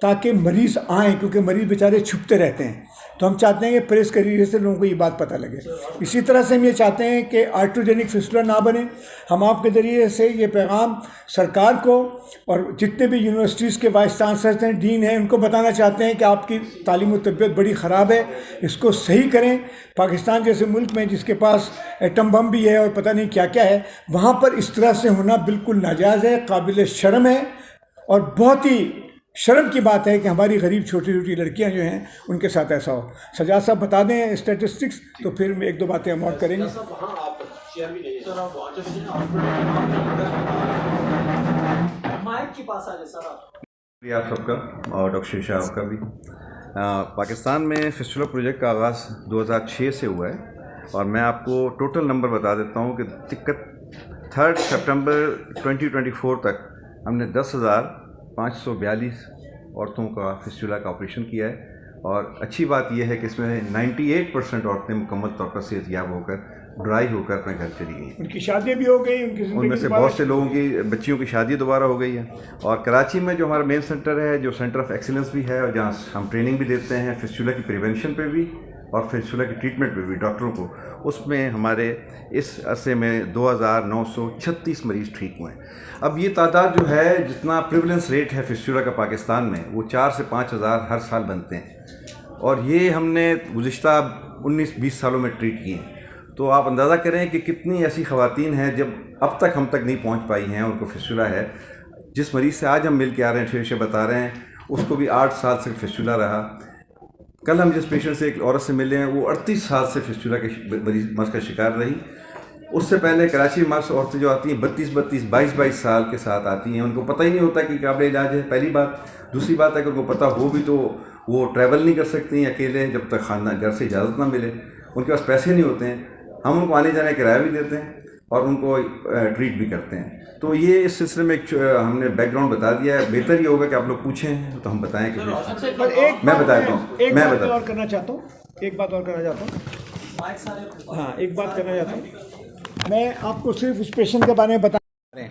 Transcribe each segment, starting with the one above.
تاکہ مریض آئیں، کیونکہ مریض بیچارے چھپتے رہتے ہیں. تو ہم چاہتے ہیں کہ پریس کریے سے لوگوں کو یہ بات پتہ لگے. اسی طرح سے ہم یہ چاہتے ہیں کہ آرٹروجینک فسٹولا نہ بنے. ہم آپ کے ذریعے سے یہ پیغام سرکار کو اور جتنے بھی یونیورسٹیز کے وائس چانسلرز ہیں، ڈین ہیں، ان کو بتانا چاہتے ہیں کہ آپ کی تعلیم و تربیت بڑی خراب ہے، اس کو صحیح کریں. پاکستان جیسے ملک میں جس کے پاس ایٹم بم بھی ہے اور پتہ نہیں کیا کیا ہے، وہاں پر اس طرح سے ہونا بالکل ناجائز ہے، قابل شرم ہے. اور بہت ہی شرم کی بات ہے کہ ہماری غریب چھوٹی چھوٹی لڑکیاں جو ہیں ان کے ساتھ ایسا ہو. سجاد صاحب بتا دیں اسٹیٹسٹکس، تو پھر میں ایک دو باتیں ہم اور کریں گے. آپ سب کا اور ڈاکٹر شیشا آپ کا بھی. پاکستان میں فسٹولا پروجیکٹ کا آغاز 2006 سے ہوا ہے، اور میں آپ کو ٹوٹل نمبر بتا دیتا ہوں کہ 3 سپٹمبر 2024 تک ہم نے 10,542 عورتوں کا فسٹولا کا آپریشن کیا ہے. اور اچھی بات یہ ہے کہ اس میں 98% عورتیں مکمل طور پر صحت یاب ہو کر ڈرائی ہو کر اپنے گھر چلی گئی. ان کی شادی بھی ہو گئی، ان میں سے بہت سے لوگوں کی بچیوں کی شادی دوبارہ ہو گئی ہے. اور کراچی میں جو ہمارا مین سینٹر ہے، جو سینٹر آف ایکسیلنس بھی ہے، اور جہاں ہم ٹریننگ بھی دیتے ہیں فسٹولا کی پریونشن پہ بھی اور فسٹولا کی ٹریٹمنٹ پہ بھی ڈاکٹروں کو، اس میں ہمارے اس عرصے میں 2,936 مریض ٹھیک ہوئے ہیں. اب یہ تعداد جو ہے، جتنا پریولنس ریٹ ہے فسٹولا کا پاکستان میں، وہ 4 سے 5 ہزار ہر سال بنتے ہیں، اور یہ ہم نے گزشتہ 19-20 سالوں میں ٹریٹ کیے ہیں. تو آپ اندازہ کریں کہ کتنی ایسی خواتین ہیں جب اب تک ہم تک نہیں پہنچ پائی ہیں، ان کو فسٹولا ہے. جس مریض سے آج ہم مل کے آ رہے ہیں، شیشے بتا رہے ہیں، اس کو بھی 8 سال سے فسٹولا رہا. کل ہم جس پیشنٹ سے ایک عورت سے ملے ہیں، وہ 38 سال سے فسٹولا کے مرض کا شکار رہی. اس سے پہلے کراچی مرض عورتیں جو آتی ہیں 22 سال کے ساتھ آتی ہیں، ان کو پتہ ہی نہیں ہوتا کہ قابل علاج ہے، پہلی بات. دوسری بات ہے کہ ان کو پتہ ہو بھی تو وہ ٹریول نہیں کر سکتی ہیں اکیلے جب تک خاندان گھر سے اجازت نہ ملے. ان کے پاس پیسے نہیں ہوتے ہیں. ہم ان کو آنے جانے کا کرایہ بھی دیتے ہیں اور ان کو ٹریٹ بھی کرتے ہیں. تو یہ اس سلسلے میں ہم نے بیک گراؤنڈ بتا دیا ہے. بہتر یہ ہوگا کہ آپ لوگ پوچھیں تو ہم بتائیں کہ میں بتاتا ہوں. ایک بات اور کرنا چاہتا ہوں. ہاں، ایک بات کرنا چاہتا ہوں. میں آپ کو صرف اس پیشنٹ کے بارے میں بتا رہے ہیں،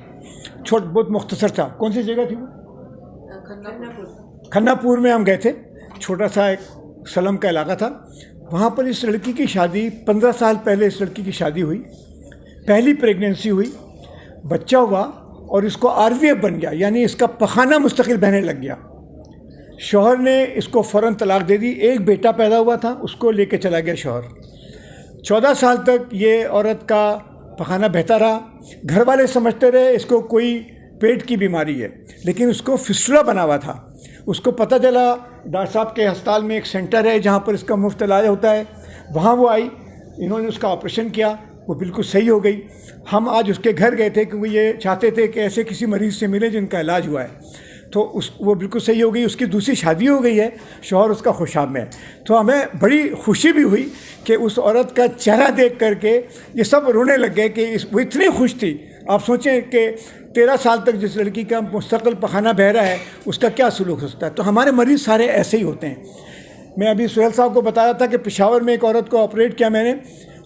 بہت مختصر تھا. کون سی جگہ تھی وہ؟ کھنہ پور میں ہم گئے تھے. چھوٹا سا ایک سلم کا علاقہ تھا. وہاں پر اس لڑکی کی شادی 15 سال پہلے اس لڑکی کی شادی ہوئی. پہلی پریگننسی ہوئی، بچہ ہوا، اور اس کو RVF بن گیا، یعنی اس کا پخانہ مستقل بہنے لگ گیا. شوہر نے اس کو فوراً طلاق دے دی. ایک بیٹا پیدا ہوا تھا، اس کو لے کے چلا گیا شوہر. 14 سال تک یہ عورت کا پخانہ بہتا رہا. گھر والے سمجھتے رہے اس کو کوئی پیٹ کی بیماری ہے، لیکن اس کو فسٹولا بنا ہوا تھا. اس کو پتہ چلا ڈاکٹر صاحب کے ہسپتال میں ایک سینٹر ہے جہاں پر اس کا مفت علاج ہوتا ہے. وہاں وہ آئی، انہوں نے اس کا آپریشن کیا، وہ بالکل صحیح ہو گئی. ہم آج اس کے گھر گئے تھے کیونکہ یہ چاہتے تھے کہ ایسے کسی مریض سے ملے جن کا علاج ہوا ہے. تو وہ بالکل صحیح ہو گئی. اس کی دوسری شادی ہو گئی ہے، شوہر اس کا خوشاب میں ہے. تو ہمیں بڑی خوشی بھی ہوئی کہ اس عورت کا چہرہ دیکھ کر کے یہ سب رونے لگ گئے کہ وہ اتنی خوش تھی. آپ سوچیں کہ 13 سال تک جس لڑکی کا مستقل پخانہ بہہ رہا ہے، اس کا کیا سلوک ہو سکتا ہے. تو ہمارے مریض سارے ایسے ہی ہوتے ہیں. میں ابھی سہیل صاحب کو بتا رہا تھا کہ پشاور میں ایک عورت کو آپریٹ کیا میں نے.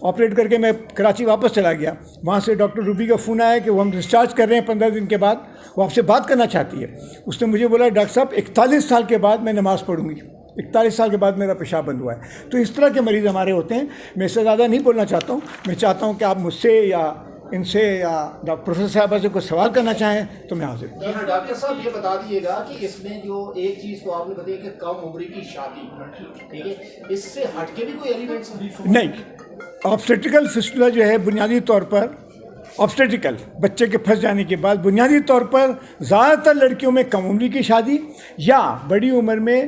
آپریٹ کر کے میں کراچی واپس چلا گیا. وہاں سے ڈاکٹر روبی کا فون آیا کہ وہ ہم ڈسچارج کر رہے ہیں 15 دن کے بعد، وہ آپ سے بات کرنا چاہتی ہے. اس نے مجھے بولا ڈاکٹر صاحب 41 سال کے بعد میں نماز پڑھوں گی، 41 سال کے بعد میرا پیشاب بند ہوا ہے. تو اس طرح کے مریض ہمارے ہوتے ہیں. میں اس سے زیادہ نہیں بولنا چاہتا ہوں. میں چاہتا ہوں کہ آپ مجھ سے یا ان سے یا پروفیسر صاحبہ سے کوئی سوال کرنا چاہیں تو میں حاضر ہوں. جی ہاں ڈاکٹر صاحب، یہ بتا دیجیے گا کہ اس میں جو ایک چیز تو آپ نے بتائی کہ کم عمری کی شادی، ٹھیک ہے، اس سے ہٹ کے بھی کوئی ایلیمنٹس نہیں. آبسٹیکل فسٹولا جو ہے بنیادی طور پر آبسٹیکل بچے کے پھنس جانے کے بعد بنیادی طور پر زیادہ تر لڑکیوں میں کم عمری کی شادی یا بڑی عمر میں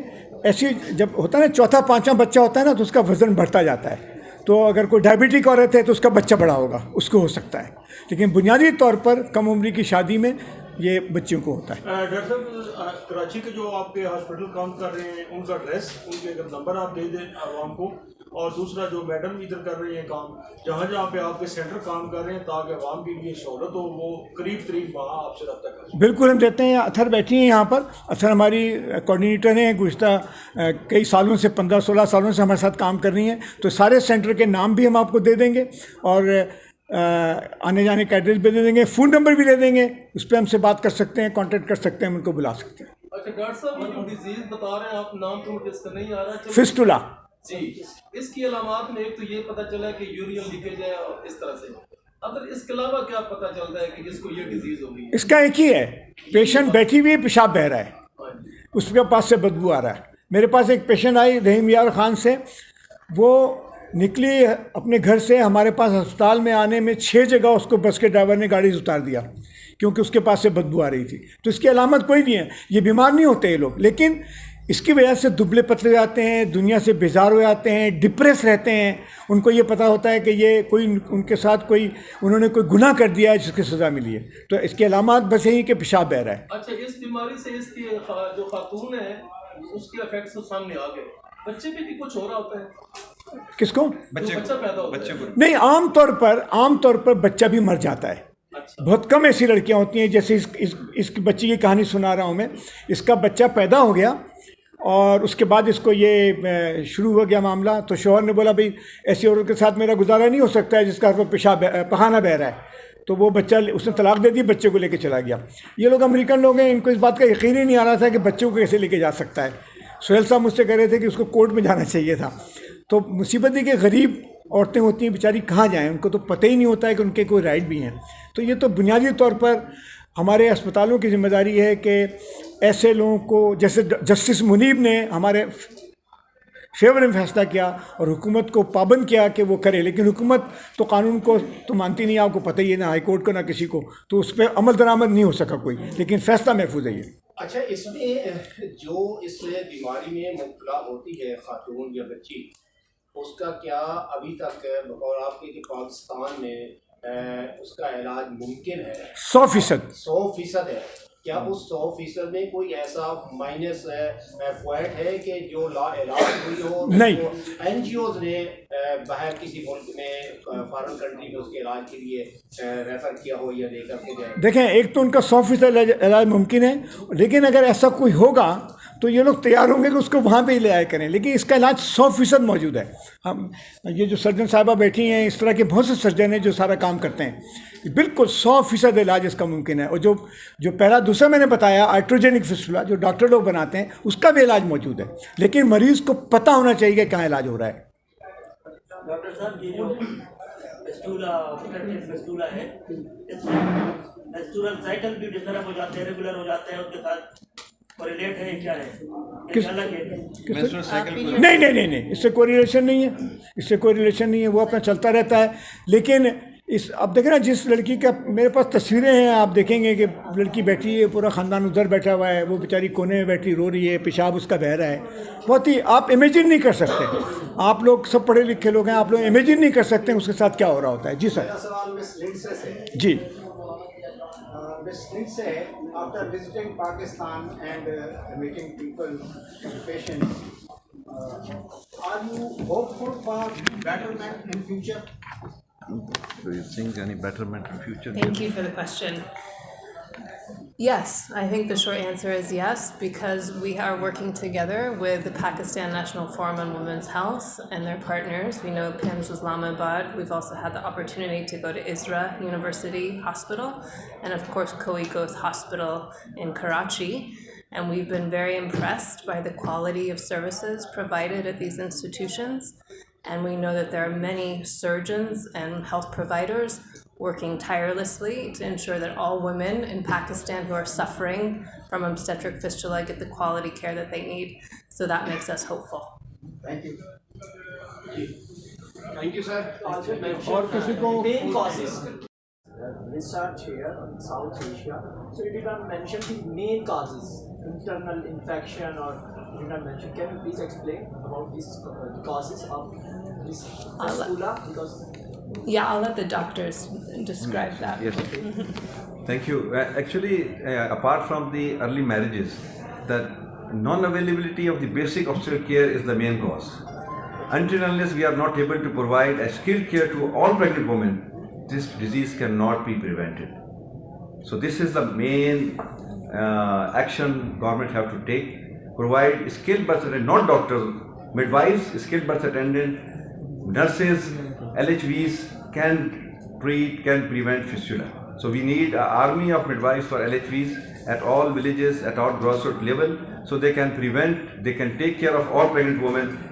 ایسی جب ہوتا ہے نا 4تھا 5واں بچہ ہوتا ہے نا تو اس کا وزن بڑھتا جاتا ہے. تو اگر کوئی ڈائبٹک عورت ہے تو اس کا بچہ بڑا ہوگا، اس کو ہو سکتا ہے. لیکن بنیادی طور پر کم عمری کی شادی میں یہ بچوں کو ہوتا ہے. ڈاکٹر صاحب، کراچی کے جو آپ کے ہاسپٹل کام کر رہے ہیں ان کا ایڈریس، ان کے نمبر آپ دے دیں عوام کو. اور دوسرا جو میڈم ادھر کر رہے ہیں کام، جہاں جہاں پہ آپ کے سینٹر کام کر رہے ہیں، تاکہ عوام کے لیے سہولت ہو، وہ قریب وہاں آپ سے رابطہ کر سکیں. بالکل ہم دیتے ہیں. اطہر بیٹھی ہیں یہاں پر. اطہر ہماری کوآرڈینیٹر ہیں، گزشتہ کئی سالوں سے 15-16 سالوں سے ہمارے ساتھ کام کر رہی ہیں. تو سارے سینٹر کے نام بھی ہم آپ کو دے دیں گے اور آنے جانے کا ایڈریس بھی دے دیں گے، فون نمبر بھی دے دیں گے. اس پہ ہم سے بات کر سکتے ہیں، کانٹیکٹ کر سکتے ہیں، ہم ان کو بلا سکتے ہیں. اچھا ڈاکٹر صاحب یہ جو ڈیزیز بتا رہے ہیں آپ, نام تو مجھے اس کا نہیں آ رہا. فسٹولا. جی, اس کی علامات میں ایک تو یہ پتہ چلا کہ یورین لیکیج ہے اور اس طرح سے, اگر اس کے علاوہ کیا پتہ چلتا ہے کہ جس کو یہ ڈیزیز ہوگی؟ اس کا ایک ہی ہے, پیشنٹ بیٹھی ہوئی پیشاب بہ رہا ہے, اس کے پاس سے بدبو آ رہا ہے. میرے پاس ایک پیشنٹ آئی رحیم یار خان سے, وہ نکلی اپنے گھر سے, ہمارے پاس ہسپتال میں آنے میں 6 جگہ اس کو بس کے ڈرائیور نے گاڑی سے اتار دیا کیونکہ اس کے پاس سے بدبو آ رہی تھی. تو اس کی علامت کوئی نہیں ہے, یہ بیمار نہیں ہوتے یہ لوگ, لیکن اس کی وجہ سے دبلے پتلے جاتے ہیں, دنیا سے بیزار ہو جاتے ہیں, ڈپریس رہتے ہیں. ان کو یہ پتہ ہوتا ہے کہ یہ کوئی ان کے ساتھ کوئی انہوں نے کوئی گناہ کر دیا ہے جس کی سزا ملی ہے. تو اس کی علامات بس یہی کہ پیشاب بہ رہا ہے. اچھا, اس بیماری سے اس کی جو خاتون ہے اس کے افیکٹس سامنے آ گئے, بچے پہ بھی کچھ ہو رہا ہوتا ہے؟ کس کو؟ بچہ پیدا ہوتا ہے. نہیں, عام طور پر بچہ بھی مر جاتا ہے. بہت کم ایسی لڑکیاں ہوتی ہیں, جیسے اس کی بچی کی کہانی سنا رہا ہوں میں. اس کا بچہ پیدا ہو گیا اور اس کے بعد اس کو یہ شروع ہو گیا معاملہ, تو شوہر نے بولا بھائی ایسی عورت کے ساتھ میرا گزارا نہیں ہو سکتا ہے جس کا پیشاب پخانہ بہ رہا ہے. تو وہ بچہ اس نے طلاق دے دی, بچے کو لے کے چلا گیا. یہ لوگ امریکن لوگ ہیں, ان کو اس بات کا یقین ہی نہیں آ رہا تھا کہ بچوں کو کیسے لے کے جا سکتا ہے. سہیل صاحب مجھ سے کہہ رہے تھے کہ اس کو کورٹ میں جانا چاہیے تھا. تو مصیبت ہے کہ غریب عورتیں ہوتی ہیں بیچاری, کہاں جائیں, ان کو تو پتہ ہی نہیں ہوتا ہے کہ ان کے کوئی رائٹ بھی ہیں. تو یہ تو بنیادی طور پر ہمارے اسپتالوں کی ذمہ داری ہے کہ ایسے لوگوں کو, جیسے جسٹس منیب نے ہمارے فیور میں فیصلہ کیا اور حکومت کو پابند کیا کہ وہ کرے, لیکن حکومت تو قانون کو تو مانتی نہیں, آپ کو پتہ ہی ہے, نہ ہائی کورٹ کو نہ کسی کو, تو اس پہ عمل درآمد نہیں ہو سکا کوئی, لیکن فیصلہ محفوظ ہے یہ. اچھا, اس میں جو اس بیماری میں مبتلا ہوتی ہے خاتون یا بچی, اس کا کیا ابھی تک بقول آپ کے کہ پاکستان میں اس کا علاج ممکن ہے؟ 100% ہے. کیا اس 100% میں کوئی ایسا مائنس پوائنٹ ہے کہ جو لا علاج ہوئی ہو؟ نہیں. این جی اوز نے باہر کسی ملک میں فارن کنٹری میں اس کے علاج کے لیے ریفر کیا ہو یا لے کر کے جائے؟ دیکھیں, ایک تو ان کا 100% علاج ممکن ہے, لیکن اگر ایسا کوئی ہوگا تو یہ لوگ تیار ہوں گے کہ اس کو وہاں پہ ہی لے آئے کریں, لیکن اس کا علاج 100% موجود ہے. ہم یہ جو سرجن صاحبہ بیٹھی ہیں, اس طرح کے بہت سے سرجن ہیں جو سارا کام کرتے ہیں, بالکل 100% علاج اس کا ممکن ہے. اور جو پہلا دوسرا میں نے بتایا آرٹروجینک فسٹولا جو ڈاکٹر لوگ بناتے ہیں, اس کا بھی علاج موجود ہے, لیکن مریض کو پتہ ہونا چاہیے کہ کہاں علاج ہو رہا ہے. ڈاکٹر صاحب, یہ جو فسٹولا ہے, فسٹولر سائیکل بھی ڈسٹرب ہو جاتے ہیں, ریگولر ہو جاتے ہیں, اس کے ساتھ کوریلیٹ ہے, کیا ہے؟ نہیں, اس سے کوئی ریلیشن نہیں ہے, وہ اپنا چلتا رہتا ہے. لیکن اب دیکھیں نا, جس لڑکی کا میرے پاس تصویریں ہیں, آپ دیکھیں گے کہ لڑکی بیٹھی ہے, پورا خاندان ادھر بیٹھا ہوا ہے, وہ بیچاری کونے میں بیٹھی رو رہی ہے, پیشاب اس کا بہ رہا ہے. بہت ہی آپ امیجن نہیں کر سکتے, آپ لوگ سب پڑھے لکھے لوگ ہیں, آپ لوگ امیجن نہیں کر سکتے اس کے ساتھ کیا ہو رہا ہوتا ہے. جی سر. جی. Ms. Lindsay, after visiting Pakistan and meeting people, patients, are you hopeful for betterment in future? Do you think any betterment in future? Thank you for the question. Yes, I think the short answer is yes, because we are working together with the Pakistan National Forum on Women's Health and their partners. We know PIMS Islamabad. We've also had the opportunity to go to ISRA University Hospital and of course Coecoth Hospital in Karachi. And we've been very impressed by the quality of services provided at these institutions. And we know that there are many surgeons and health providers working tirelessly to ensure that all women in Pakistan who are suffering from obstetric fistula get the quality care that they need. So that makes us hopeful. Thank you. Thank you, sir. Main causes. Research here in South Asia. So you did not mention the main causes, internal infection, or you did not mention. Can you please explain about these causes of this fistula? Because yeah, I'll let the doctors describe that. Yes. Thank you. Actually, apart from the early marriages, the non-availability of the basic obstetrical care is the main cause. Until unless we are not able to provide a skilled care to all pregnant women, this disease cannot be prevented. So this is the main action government have to take. Provide skilled birth attendant, not doctors, midwives, skilled birth attendant, nurses, LHVs can treat, can prevent fistula. So we need an army of midwives for LHVs at all villages, at all grassroots level, so they can prevent, they can take care of all pregnant women,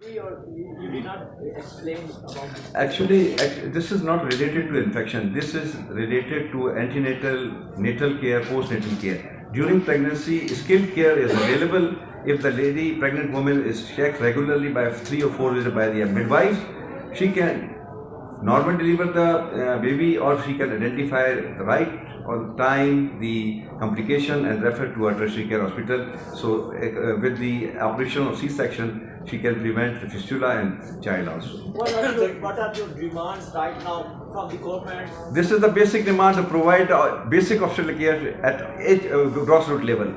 you did not explain about this. Actually, this is not related to infection. This is related to antenatal, natal care, postnatal care. During pregnancy, skilled care is available. If the lady, pregnant woman, is checked regularly by 3 or 4 visits by the midwife, she can normally deliver the baby, or she can identify the right on time, the complication, and refer to a tertiary care hospital. So with the operation of C-section, she can prevent the fistula and child also. What are your demands right now from the government? This is the basic demand to provide basic obstetrical care at each grassroots level.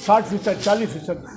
60%, 40%.